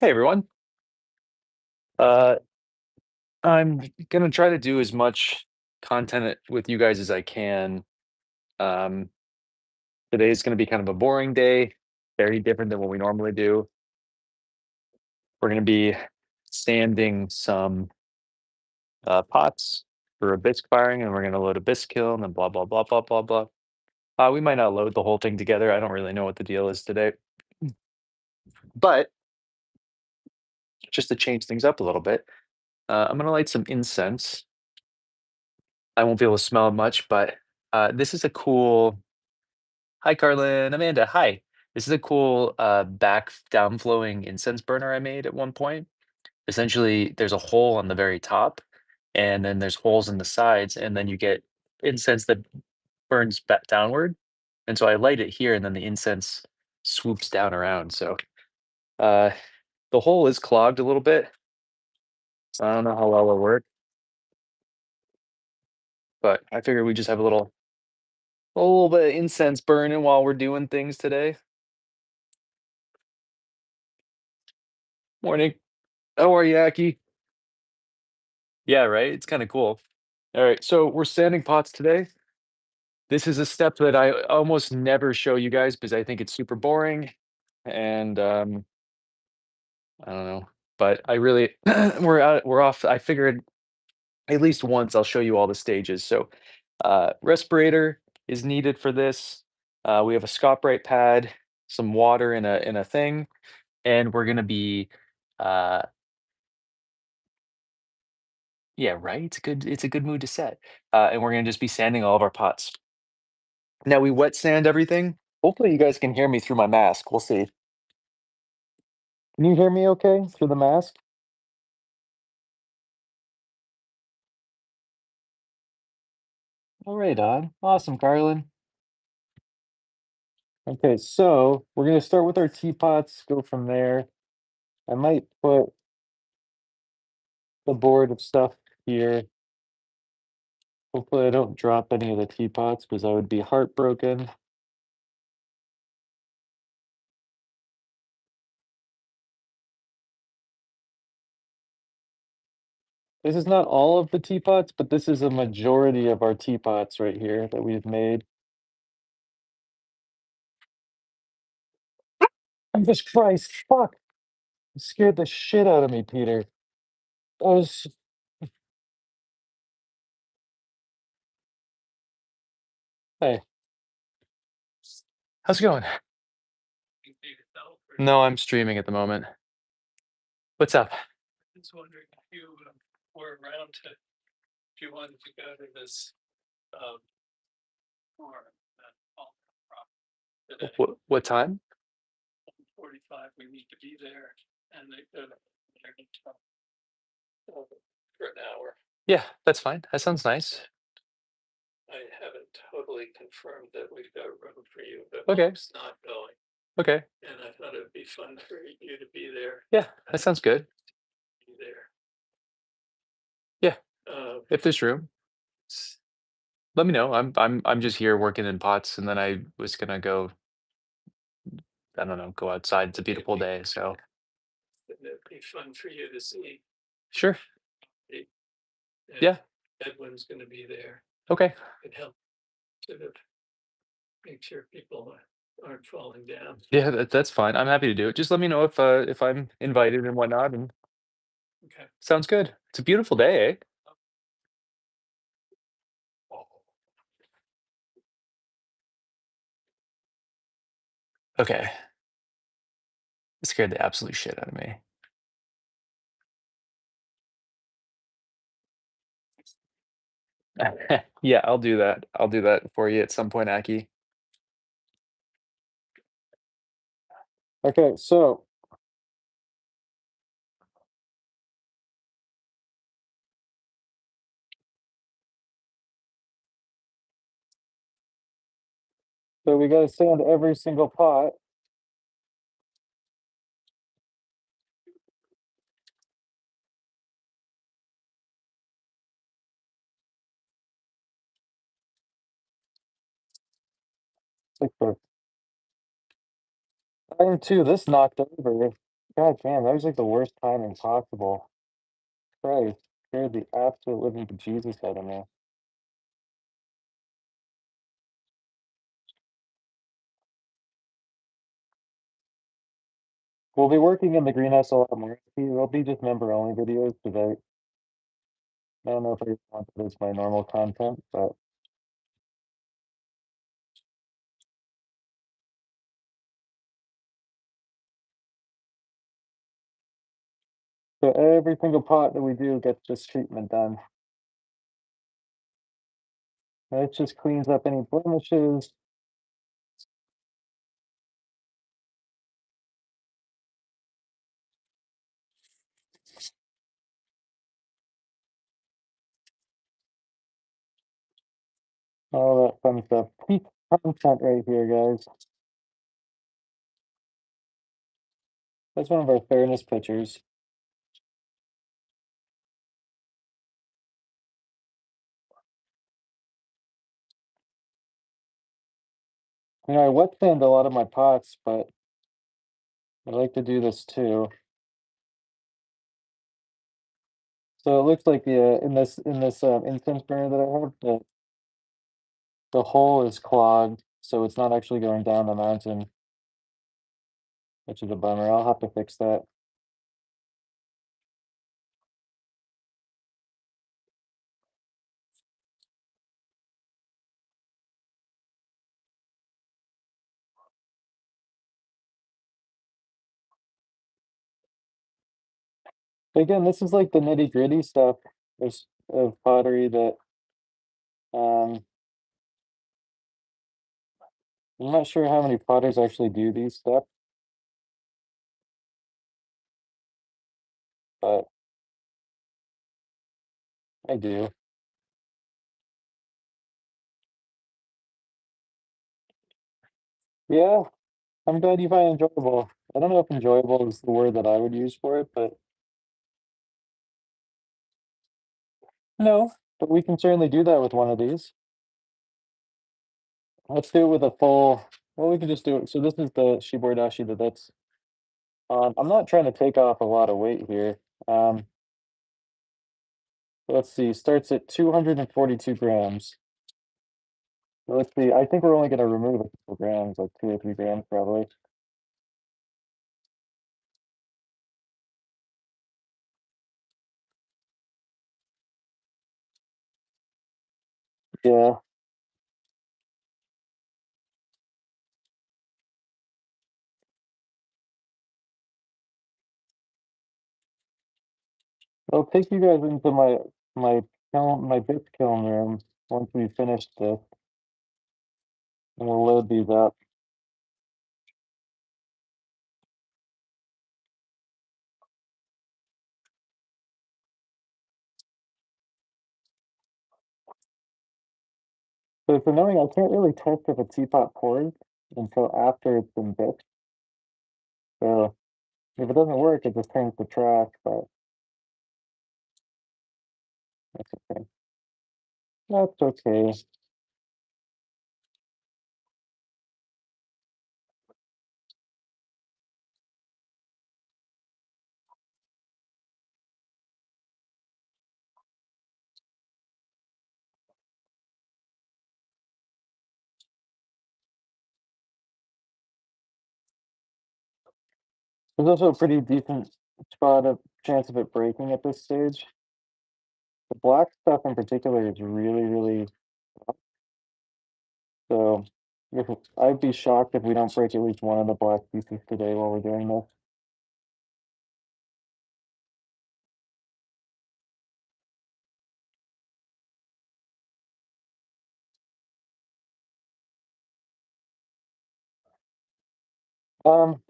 Hey everyone. Uh, I'm gonna try to do as much content with you guys as I can. Um, Today is gonna be kind of a boring day, very different than what we normally do. We're gonna be sanding some pots for a bisque firing, and we're gonna load a bisque kiln and blah blah blah blah blah blah. We might not load the whole thing together. I don't really know what the deal is today, but just to change things up a little bit, I'm gonna light some incense. I won't be able to smell it much, but this is a cool. Hi, Carlin. Amanda, hi. This is a cool back downflowing incense burner I made at one point. Essentially, there's a hole on the very top, and then there's holes in the sides, and then you get incense that burns back downward. And so I light it here, and then the incense swoops down around. So uh, the hole is clogged a little bit. So I don't know how well it'll work, but I figured we just have a little bit of incense burning while we're doing things today. Morning. How are you, Aki? Yeah, right? It's kinda cool. Alright, so we're sanding pots today. This is a step that I almost never show you guys because I think it's super boring, and, I don't know, but I really we're off. I figured at least once I'll show you all the stages. So, respirator is needed for this. We have a ScotBrite pad, some water in a thing, and we're gonna be, uh yeah, right? It's a good mood to set. And we're gonna just be sanding all of our pots. Now we wet sand everything. Hopefully you guys can hear me through my mask. We'll see. Can you hear me okay through the mask? All right, on. Awesome, Carlin. Okay, so we're gonna start with our teapots, go from there. I might put the board of stuff here. Hopefully I don't drop any of the teapots because I would be heartbroken. This is not all of the teapots, but this is a majority of our teapots right here that we've made. Jesus Christ, fuck! You scared the shit out of me, Peter. I was Hey, how's it going? No, I'm streaming at the moment. What's up? What time? Yeah, that's fine. That sounds nice. Okay. Okay. Yeah, that sounds good. Yeah, if there's room, s- let me know. I'm just here working in pots, and then I was gonna go. I don't know, go outside. It's a beautiful day, so sure. Yeah. Okay. Yeah, that's fine. I'm happy to do it. Just let me know if I'm invited and whatnot. And sounds good. It's a beautiful day, eh? Okay. It scared the absolute shit out of me. Yeah, I'll do that. I'll do that for you at some point, Aki. Okay, so we gotta sand every single pot. Like for I am too. This knocked over. God damn, that was like the worst timing possible. Christ, scared the absolute living bejesus out of me. We'll be working in the greenhouse a lot more. It'll be just member only videos because I don't know if I want this my normal content, but so every single pot that we do gets this treatment done. It just cleans up any blemishes. All that fun stuff. Peak content right here, guys. That's one of our fairness pictures. You know, I wet sand a lot of my pots, but I like to do this too. So it looks like the in this incense burner that I have, the hole is clogged, so it's not actually going down the mountain, which is a bummer. I'll have to fix that. But again, this is like the nitty gritty stuff of pottery that um I'm not sure how many potters actually do these steps, but I do. Yeah, I'm glad you find it enjoyable. I don't know if enjoyable is the word that I would use for it, but no, but we can certainly do that with one of these. Let's do it with a full, well, we can just do it. So this is the shibordashi that's I'm not trying to take off a lot of weight here. Um, let's see, starts at 242 grams. So let's see, I think we're only going to remove a couple grams, like 2 or 3 grams probably. Yeah, I'll take you guys into my bit kiln room once we finish this, and we'll load these up. So for knowing, I can't really test if a teapot pours until after it's been bit. So if it doesn't work, it just turns to trash, but that's okay. That's okay. There's also a pretty decent spot of chance of it breaking at this stage. The black stuff in particular is really, really so I'd be shocked if we don't break at least one of the black pieces today while we're doing this.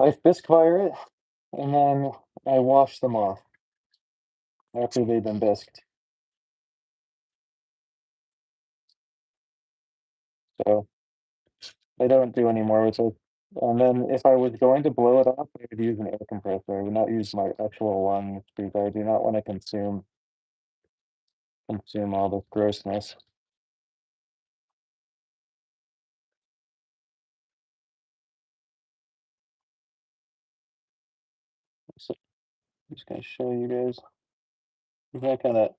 I bisque fire it and then I wash them off after they've been bisqued. So I don't do any more with it. And then if I was going to blow it off, I would use an air compressor. I would not use my actual lungs because I do not want to consume all this grossness. just gonna show you guys. That kind of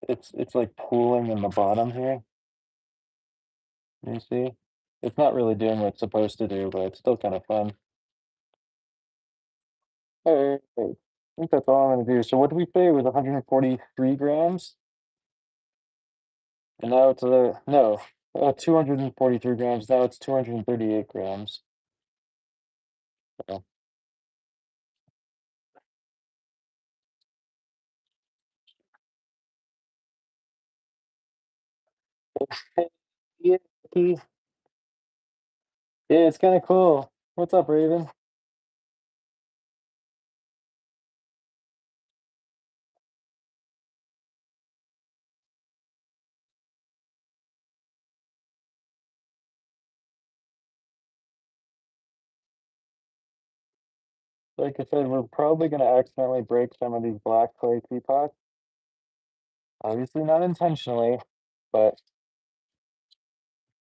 it's like pooling in the bottom here. You see? It's not really doing what it's supposed to do, but it's still kind of fun. Alright, I think that's all I'm gonna do. So what did we say? It was 143 grams? And now it's no, 243 grams. Now it's 238 grams. So, yeah, yeah, it's kind of cool. What's up, Raven? Like I said, we're probably gonna accidentally break some of these black clay teapots. Obviously not intentionally, but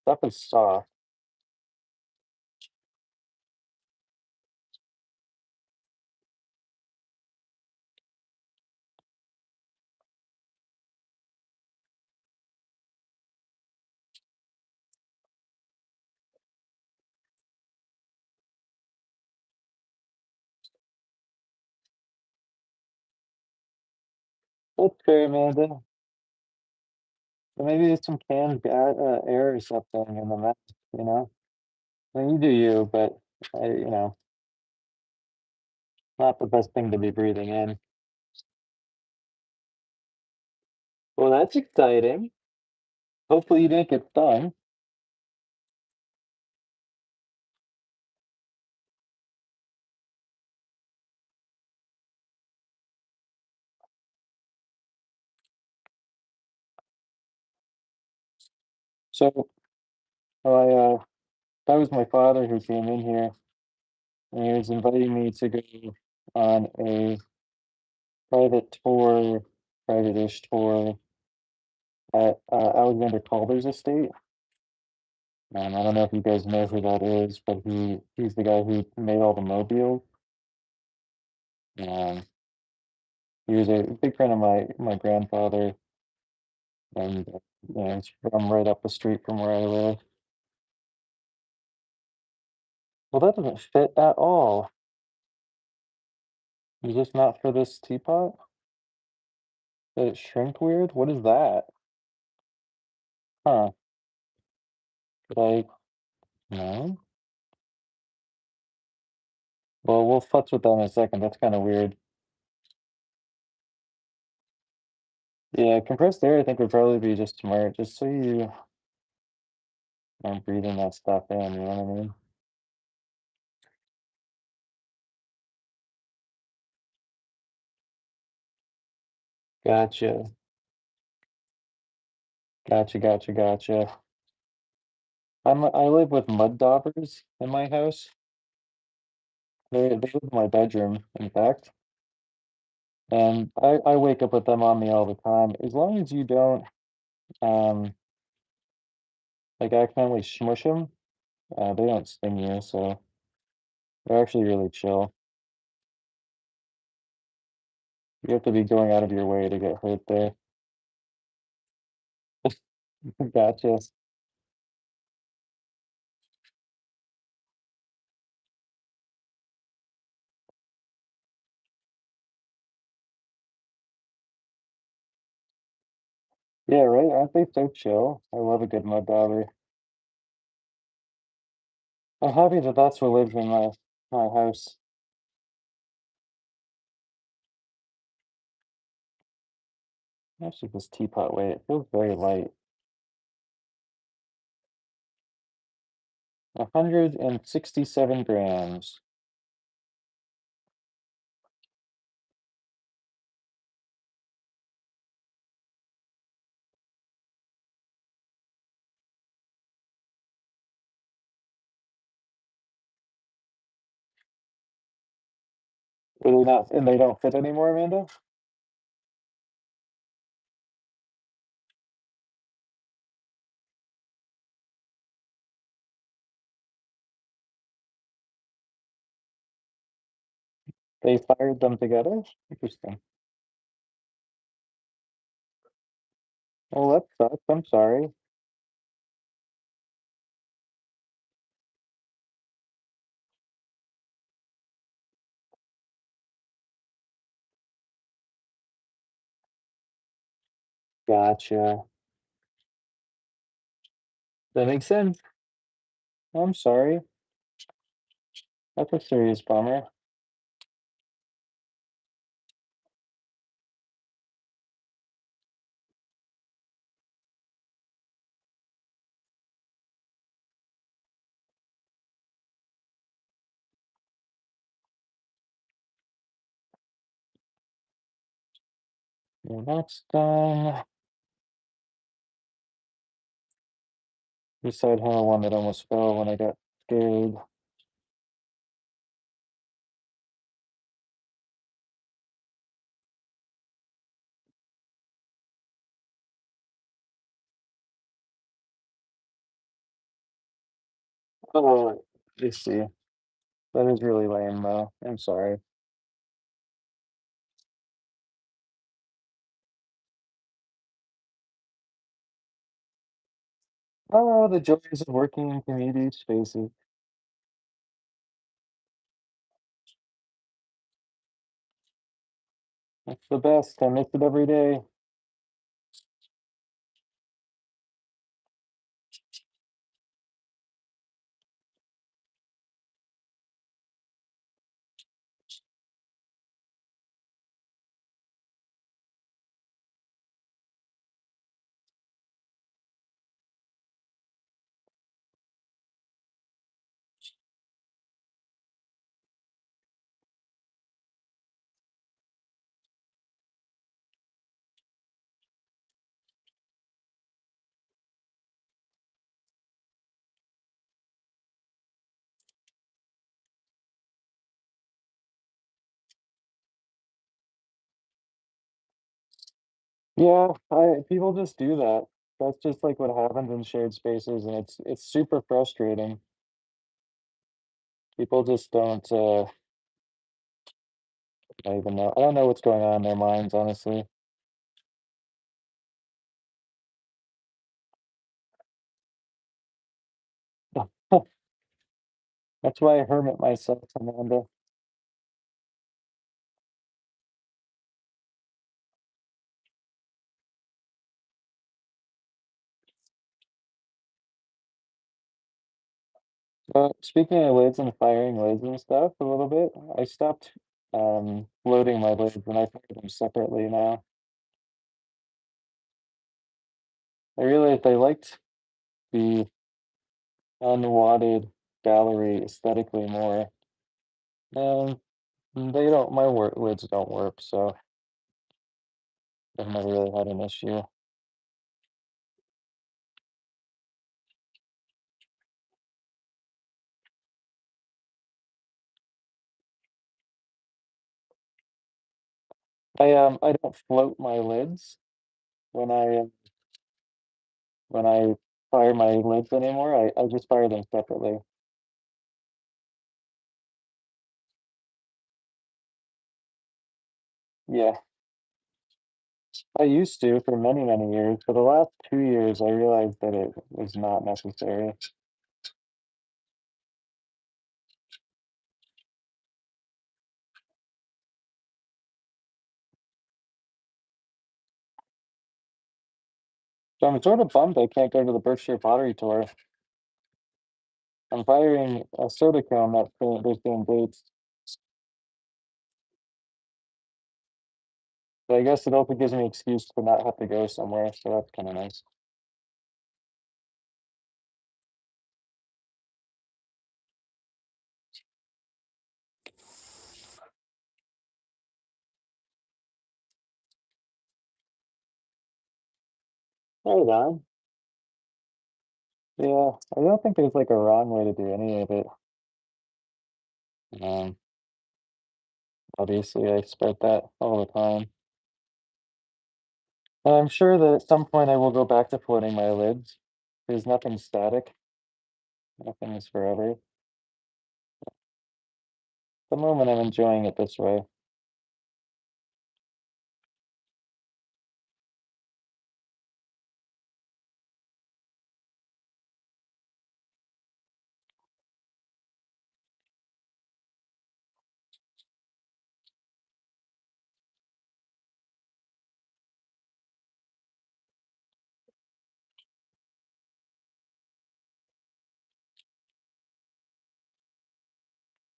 stuff is soft. That's fair, Amanda. So maybe there's some canned air or something in the mess, you know? I mean, you do you, but not the best thing to be breathing in. Well, that's exciting. Hopefully you didn't get stung. So, I that was my father who came in here, and he was inviting me to go on a private tour, private-ish tour at Alexander Calder's estate. I don't know if you guys know who that is, but he's the guy who made all the mobiles. Um, he was a big friend of my grandfather, and he's from right up the street from where I live. Well, that doesn't fit at all. Is this not for this teapot? Did it shrink weird? What is that? Huh? Like, no. Well, we'll futz with that in a second. That's kind of weird. Yeah, compressed air, I think would probably be just smart, just so you aren't breathing that stuff in. You know what I mean? Gotcha. Gotcha, gotcha, gotcha. I live with mud daubers in my house. They live in my bedroom, in fact, and I wake up with them on me all the time. As long as you don't um like accidentally smush them, they don't sting you, so they're actually really chill. You have to be going out of your way to get hurt there. Gotcha. Yeah, right. Aren't they so chill? I love a good mud dauber. I'm happy that that's what lives in my house. Actually, this teapot weight, it feels very light. 167 grams. Really not, and they don't fit anymore, Amanda? They fired them together? Interesting. Well, that sucks. I'm sorry. Gotcha. That makes sense. I'm sorry. That's a serious bummer. Well, that's done. Beside how one that almost fell when I got scared. Oh, I see. That is really lame, though. I'm sorry. Oh, the joys of working in community spaces. That's the best. I miss it every day. Yeah, I people just do that. That's just like what happens in shared spaces, and it's super frustrating. People just don't. I don't even know. I don't know what's going on in their minds, honestly. That's why I hermit myself, Amanda. Speaking of lids and firing lids and stuff a little bit, I stopped loading my lids and I fire them separately now. I realized I liked the unwadded gallery aesthetically more. Um, they don't, my lids don't work, so I've never really had an issue. I don't float my lids when when I fire my lids anymore. I just fire them separately. Yeah, I used to for many, many years. For the last 2 years, I realized that it was not necessary. So I'm sort of bummed I can't go to the Berkshire Pottery Tour. I'm firing a soda cone those same dates. But I guess it also gives me an excuse to not have to go somewhere, so that's kind of nice. Right on. Yeah, I don't think there's like a wrong way to do any of it. Um, Obviously, I spread that all the time. I'm sure that at some point I will go back to floating my lids. There's nothing static, nothing is forever. the moment, I'm enjoying it this way.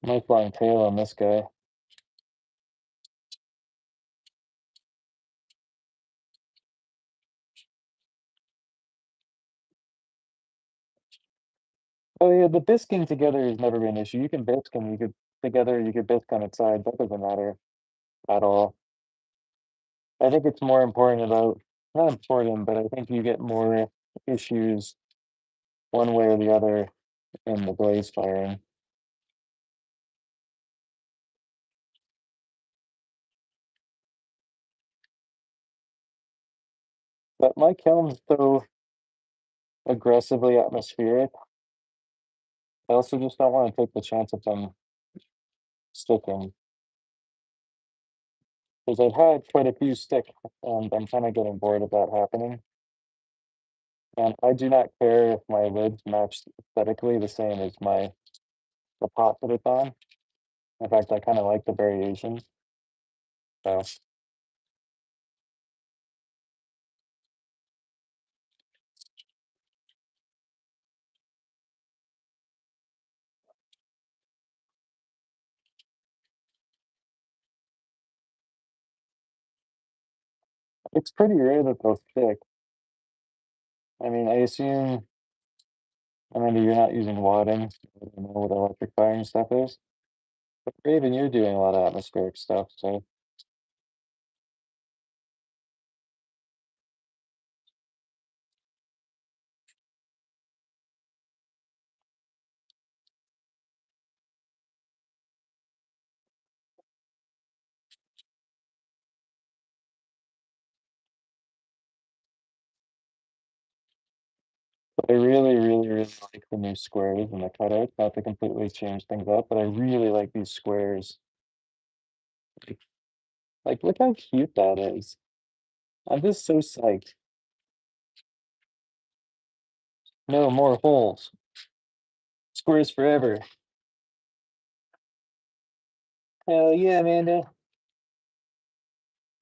Nice long tail on this guy. Oh yeah, the bisking together has never been an issue. You can bisque and you could together, you could bisque on its side. That doesn't matter at all. I think it's more important about, not important, but I think you get more issues one way or the other in the blaze firing. But my kiln's so aggressively atmospheric. I also just don't want to take the chance of them sticking because I've had quite a few stick, and I'm kind of getting bored of that happening. And I do not care if my lids match aesthetically the same as the pot that it's on. In fact, I kind of like the variations. So it's pretty rare that they'll stick. I mean, I assume, I mean, you're not using wadding. I don't know what electric firing stuff is. But Raven, you're doing a lot of atmospheric stuff, so but I really, really, really like the new squares and the cutouts. Not to completely change things up, but I really like these squares. Like, look how cute that is. I'm just so psyched. No more holes. Squares forever. Hell yeah, Amanda.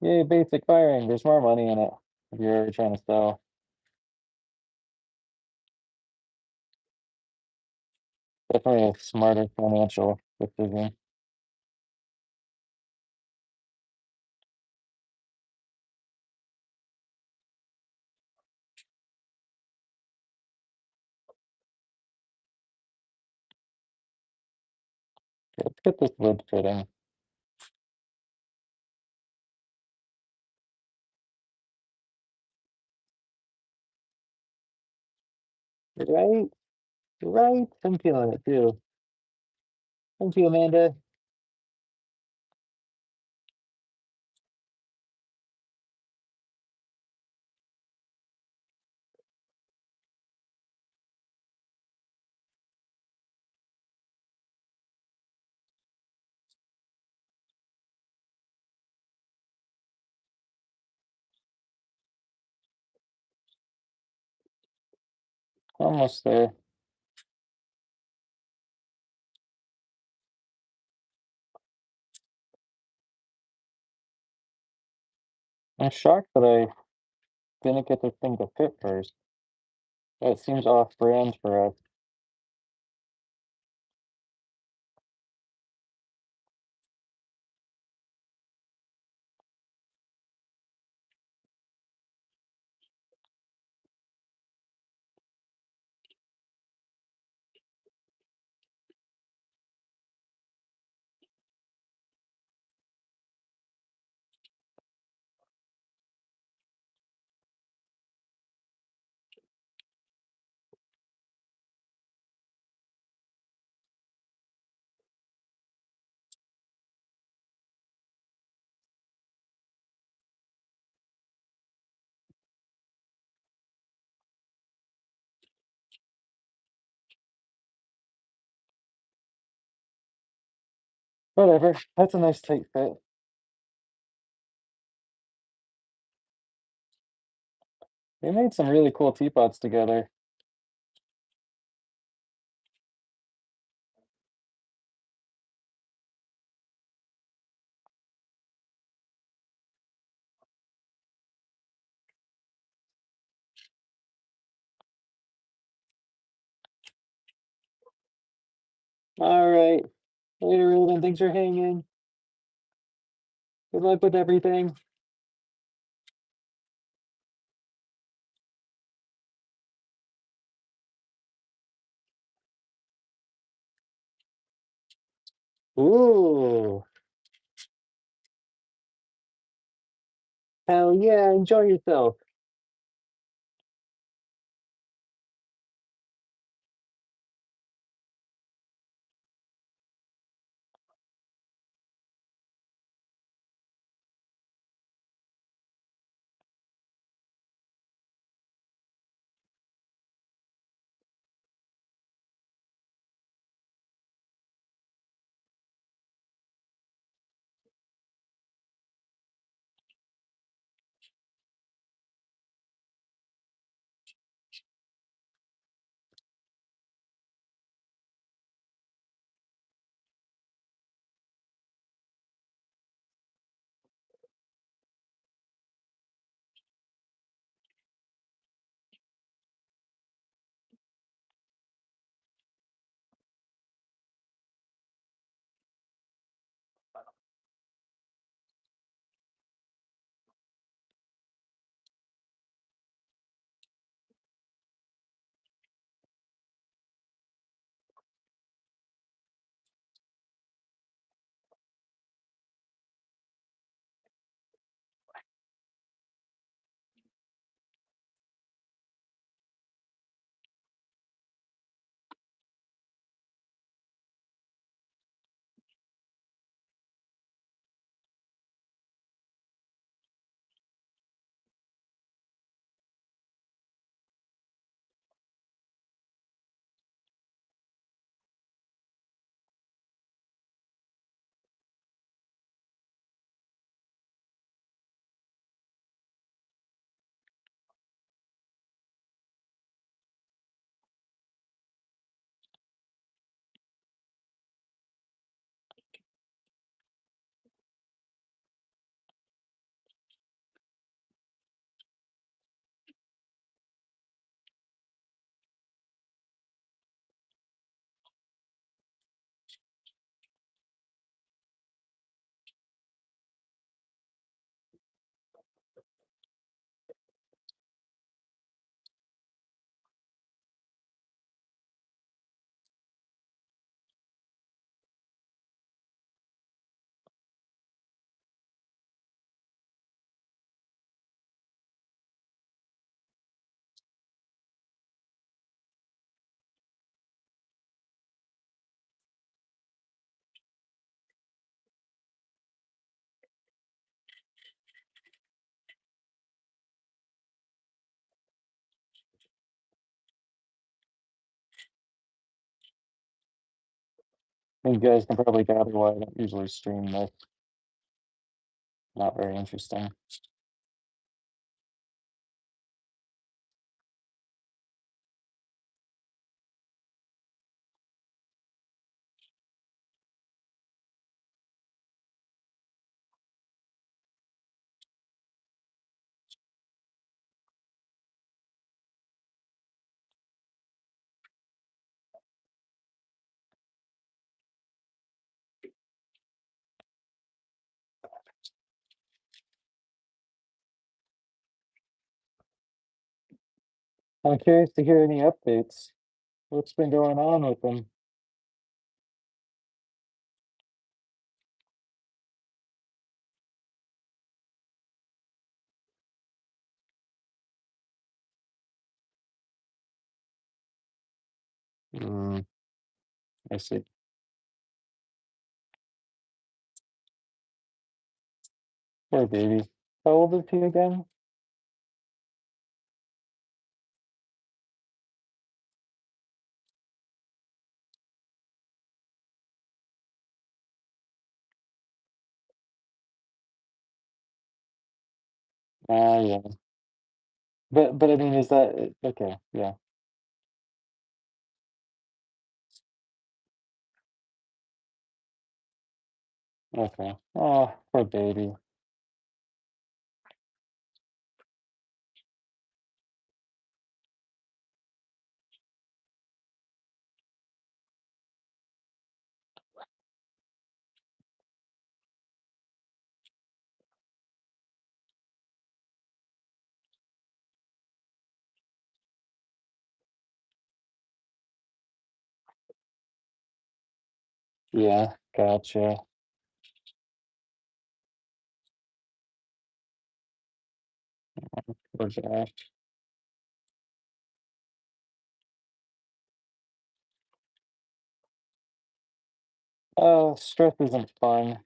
Yay, basic firing. There's more money in it if you're ever trying to sell. Definitely a smarter financial decision. Let's get this lid fitting. Right? Right? I'm feeling it too. Thank you, Amanda. Almost there. I'm shocked that I didn't get this thing to fit first. That seems off brand for us. Whatever. That's a nice tight fit. They made some really cool teapots together. All right. Later, Ruben. Thanks for hanging. Good luck with everything. Ooh. Hell yeah. Enjoy yourself. You guys can probably gather why I don't usually stream this. Not very interesting. I'm curious to hear any updates. What's been going on with them? Mm, I see. Poor baby. How old is he again? Yeah. But I mean, is that okay, yeah, okay. Oh, poor baby. Yeah, gotcha. Poor guy. Oh, stress isn't fun.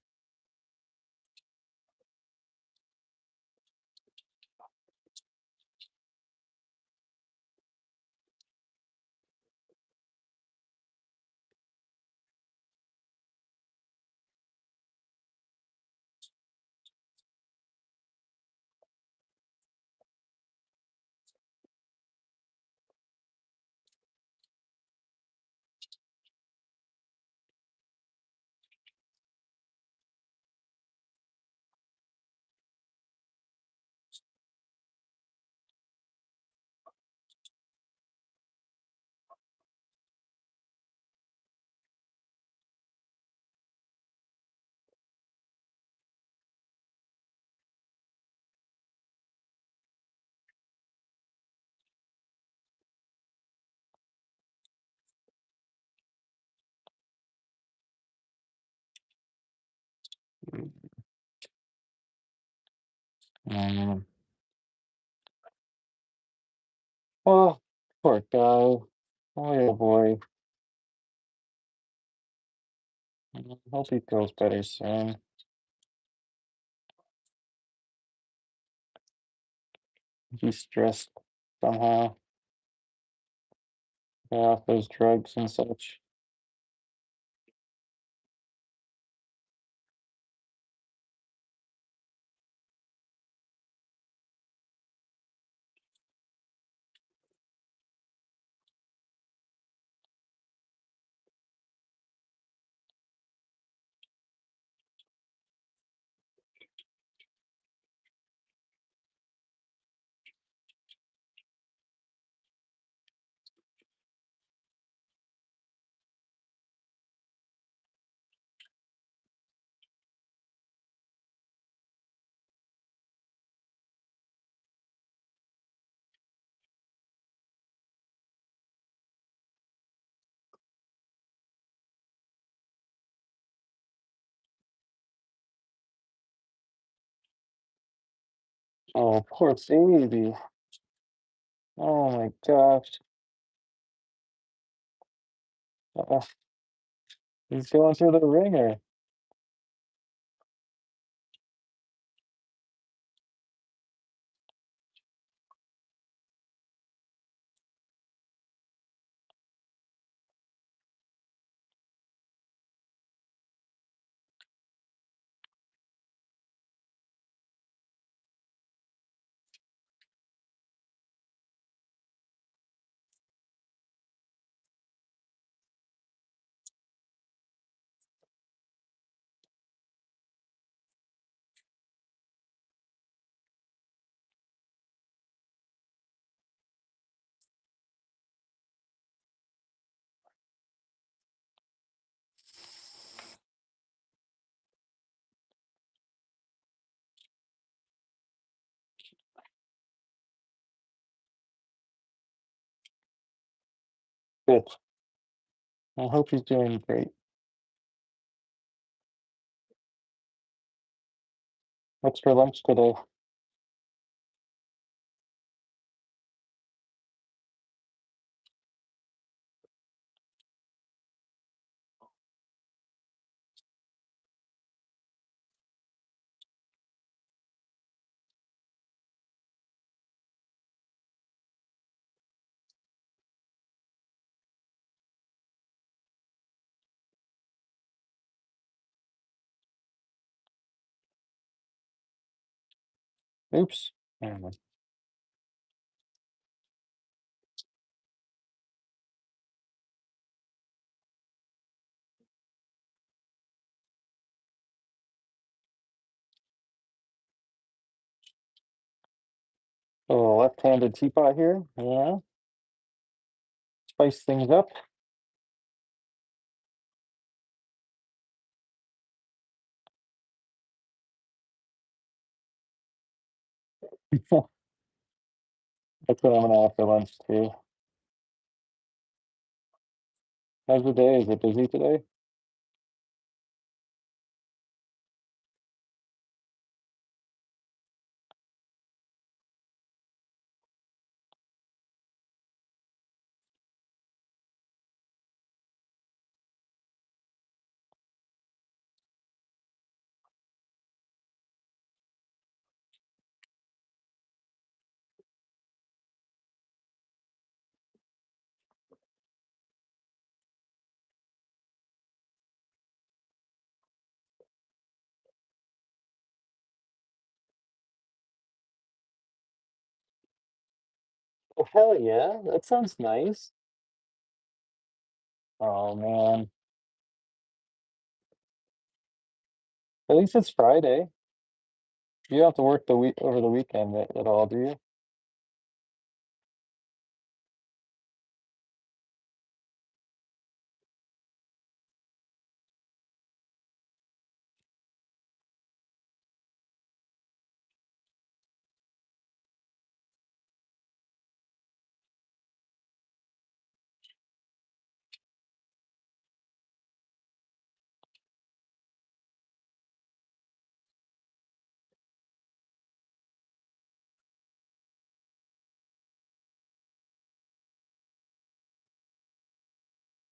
Mm. Oh, poor guy. Oh boy. Hope he feels better soon. He's stressed somehow. Yeah, off those drugs and such. Oh, poor baby. Oh my gosh. Uh, he's going through the ringer. Good. I hope he's doing great. What's for lunch today? Oops. Mm. A little left-handed teapot here, yeah, spice things up. That's what I'm gonna have for lunch too. How's the day? Is it busy today? Oh, hell yeah, that sounds nice. Oh man, at least it's Friday. You don't have to work the week over the weekend at all, do you?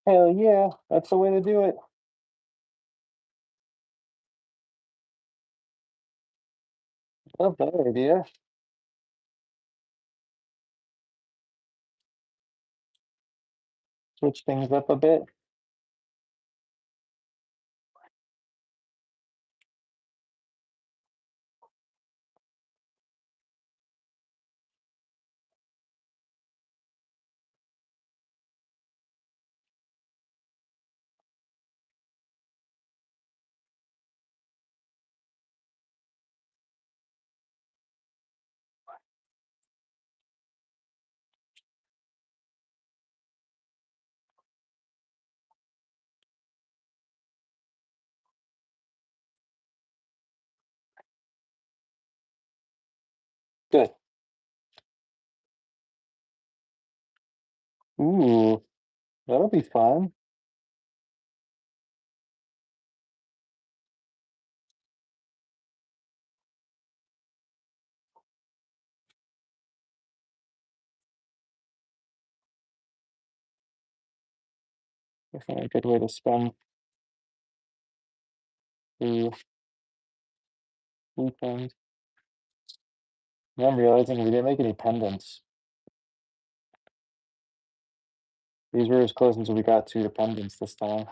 Hell yeah, that's the way to do it. Love that idea. Switch things up a bit. Good. Ooh, that'll be fun. Definitely a good way to spend the weekend. Now I'm realizing we didn't make any pendants. These were as close as we got to the pendants this time.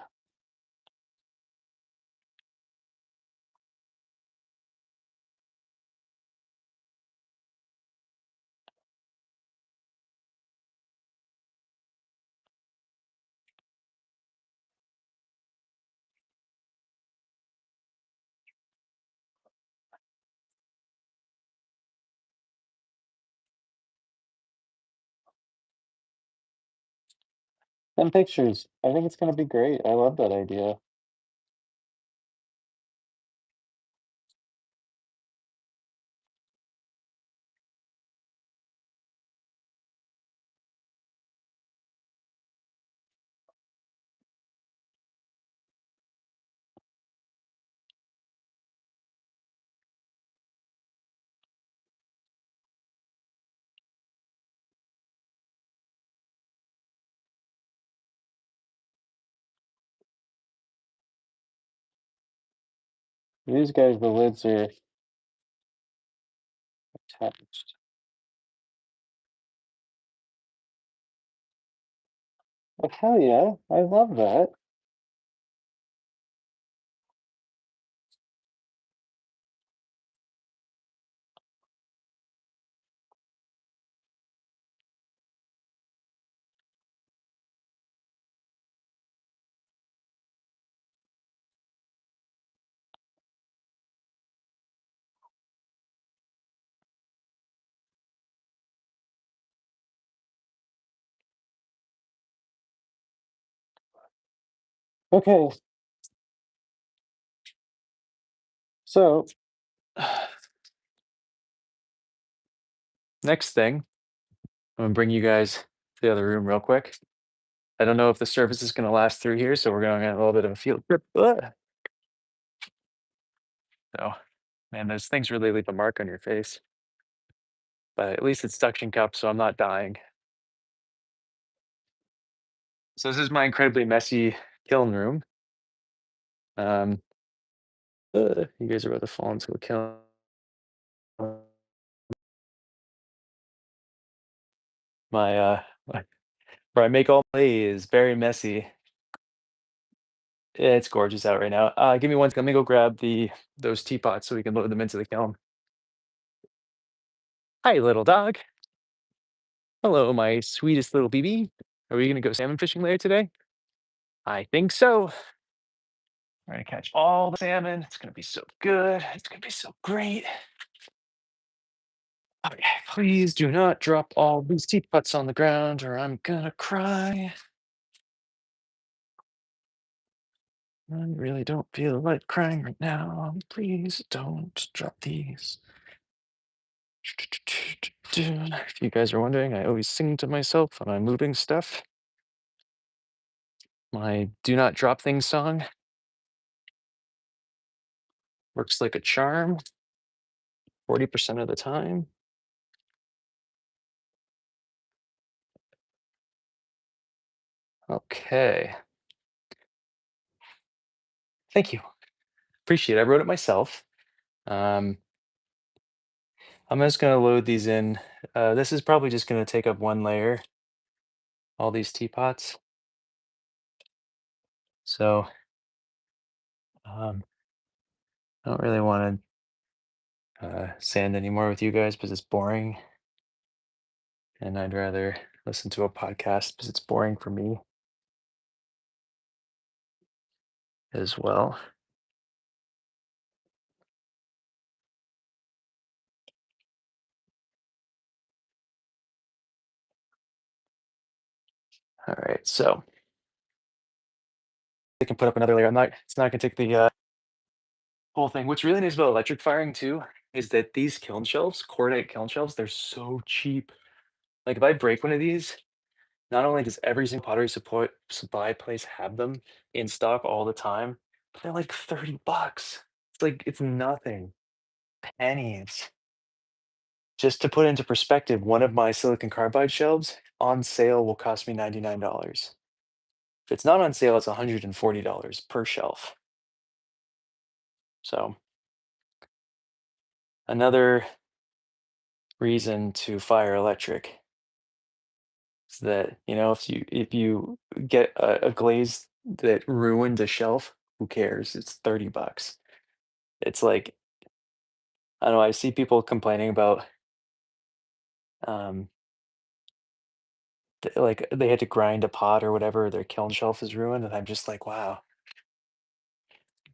And pictures. I think it's gonna be great. I love that idea. These guys, the lids are attached. Oh, hell yeah. I love that. Okay, so Next thing, I'm gonna bring you guys to the other room real quick. I don't know if the service is gonna last through here, so we're going to have a little bit of a field trip. Ugh. So, man, those things really leave a mark on your face. But at least it's suction cup, so I'm not dying. So this is my incredibly messy kiln room. Um, you guys are about to fall into a kiln. My where I make all my clay is very messy. It's gorgeous out right now. Give me one second. Let me go grab those teapots so we can load them into the kiln. Hi, little dog. Hello, my sweetest little BB. Are we gonna go salmon fishing later today? I think so. We're gonna catch all the salmon. It's gonna be so good. It's gonna be so great. Okay, please do not drop all these teapots on the ground or I'm gonna cry. I really don't feel like crying right now. Please don't drop these. If you guys are wondering, I always sing to myself when I'm moving stuff. My do not drop things song works like a charm 40% of the time. Okay. Thank you. Appreciate it. I wrote it myself. Um, I'm just going to load these in. This is probably just going to take up one layer, all these teapots. So I don't really want to sand anymore with you guys because it's boring. And I'd rather listen to a podcast because it's boring for me as well. All right. So I can put up another layer. It's not going to take the whole thing. What's really nice about electric firing too is that these kiln shelves, cordite kiln shelves, they're so cheap. Like if I break one of these, not only does every single pottery supply place have them in stock all the time, but they're like $30. It's like it's nothing. Pennies. Just to put into perspective, one of my silicon carbide shelves on sale will cost me $99. If it's not on sale, it's $140 per shelf. So another reason to fire electric is that, if you get a glaze that ruined a shelf, who cares? It's $30. It's like, I don't know, I see people complaining about um like they had to grind a pot or whatever, their kiln shelf is ruined, and I'm just like, wow.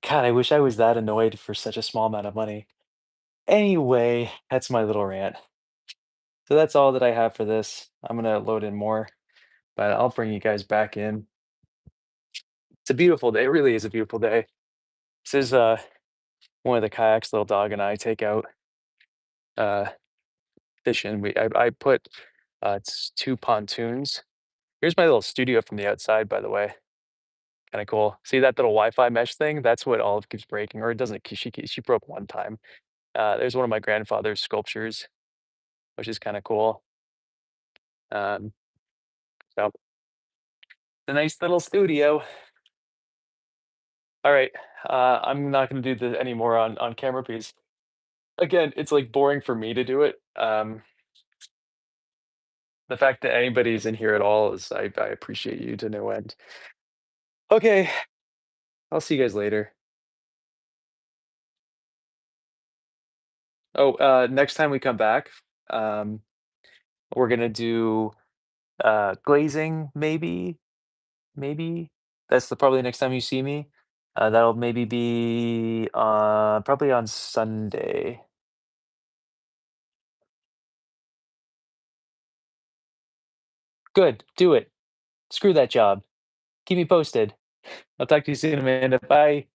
God, I wish I was that annoyed for such a small amount of money. Anyway, that's my little rant. So that's all that I have for this. I'm gonna load in more, but I'll bring you guys back in. It's a beautiful day. It really is a beautiful day. This is one of the kayaks little dog and I take out uh fishing. I put it's two pontoons. Here's my little studio from the outside, by the way. Kind of cool. See that little Wi-Fi mesh thing? That's what Olive keeps breaking, or it doesn't. She broke one time. There's one of my grandfather's sculptures, which is kind of cool. Um, so it's a nice little studio. All right, I'm not going to do the anymore on camera piece. Again, it's like boring for me to do it. The fact that anybody's in here at all is I appreciate you to no end. Okay, I'll see you guys later. Oh, next time we come back, um, we're gonna do glazing, maybe. Maybe that's the probably next time you see me. That'll maybe be probably on Sunday. Good, do it. Screw that job. Keep me posted. I'll talk to you soon, Amanda. Bye.